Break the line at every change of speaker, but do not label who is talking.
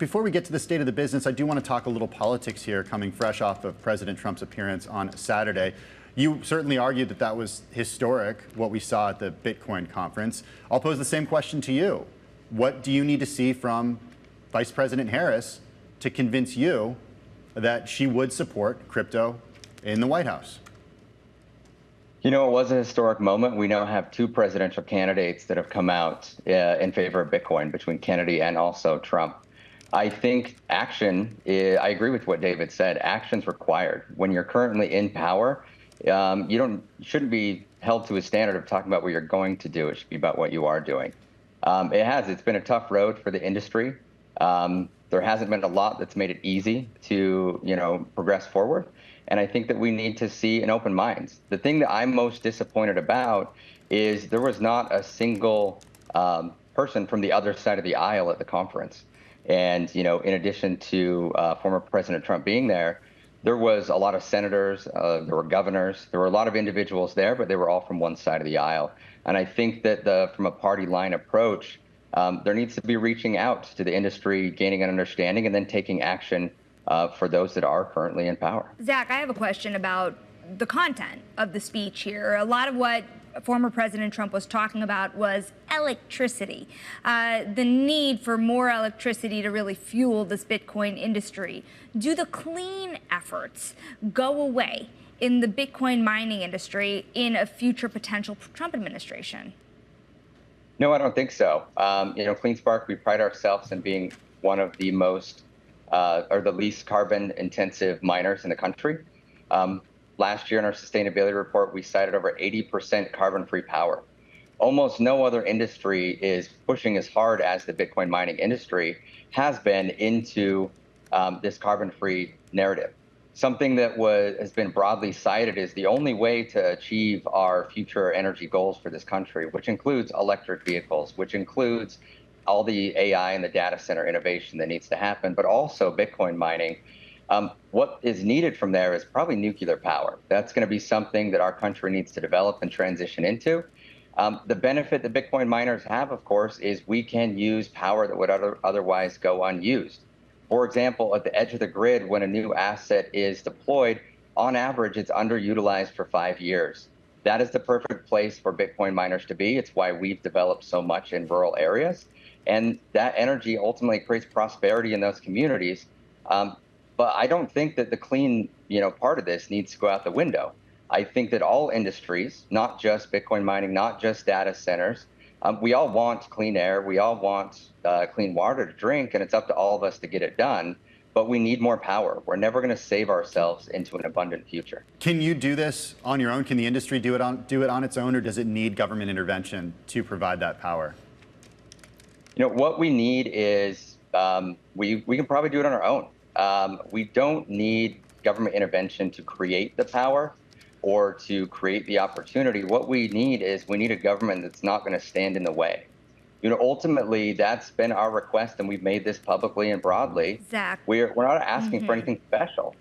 before we get to the state of the business, I do want to talk a little politics here, coming fresh off of President Trump's appearance on Saturday. You certainly argued that that was historic, what we saw at the Bitcoin conference. I'll pose the same question to you. What do you need to see from Vice President Harris to convince you that she would support crypto in the White House?
You know, it was a historic moment. We now have two presidential candidates that have come out in favor of Bitcoin, between Kennedy and also Trump. I think action, I agree with what David said, action's required. When you're currently in power, you shouldn't be held to a standard of talking about what you're going to do. It should be about what you are doing. It's been a tough road for the industry. There hasn't been a lot that's made it easy to, progress forward. And I think that we need to see an open mind. The thing that I'm most disappointed about is there was not a single person from the other side of the aisle at the conference. And, in addition to former President Trump being there, there was a lot of senators, there were governors, there were a lot of individuals there, but they were all from one side of the aisle. And I think that from a party line approach, there needs to be reaching out to the industry, gaining an understanding, and then taking action for those that are currently in power.
Zach, I have a question about the content of the speech here. A lot of what former President Trump was talking about was electricity, the need for more electricity to really fuel this Bitcoin industry. Do the clean efforts go away in the Bitcoin mining industry in a future potential Trump administration?
No, I don't think so. CleanSpark, we pride ourselves in being one of the most or the least carbon intensive miners in the country. Last year in our sustainability report, we cited over 80% carbon-free power. Almost no other industry is pushing as hard as the Bitcoin mining industry has been into this carbon-free narrative. Something that has been broadly cited is the only way to achieve our future energy goals for this country, which includes electric vehicles, which includes all the AI and the data center innovation that needs to happen, but also Bitcoin mining. What is needed from there is probably nuclear power. That's going to be something that our country needs to develop and transition into. The benefit that Bitcoin miners have, of course, is we can use power that would otherwise go unused. For example, at the edge of the grid, when a new asset is deployed, on average, it's underutilized for 5 years. That is the perfect place for Bitcoin miners to be. It's why we've developed so much in rural areas. And that energy ultimately creates prosperity in those communities. But I don't think that the clean, part of this needs to go out the window. I think that all industries, not just Bitcoin mining, not just data centers, we all want clean air. We all want clean water to drink, and it's up to all of us to get it done. But we need more power. We're never going to save ourselves into an abundant future.
Can you do this on your own? Can the industry do it on its own, or does it need government intervention to provide that power?
What we need is we can probably do it on our own. We don't need government intervention to create the power or to create the opportunity. What we need is a government that's not going to stand in the way. Ultimately, that's been our request, and we've made this publicly and broadly.
Zach.
We're not asking for anything special.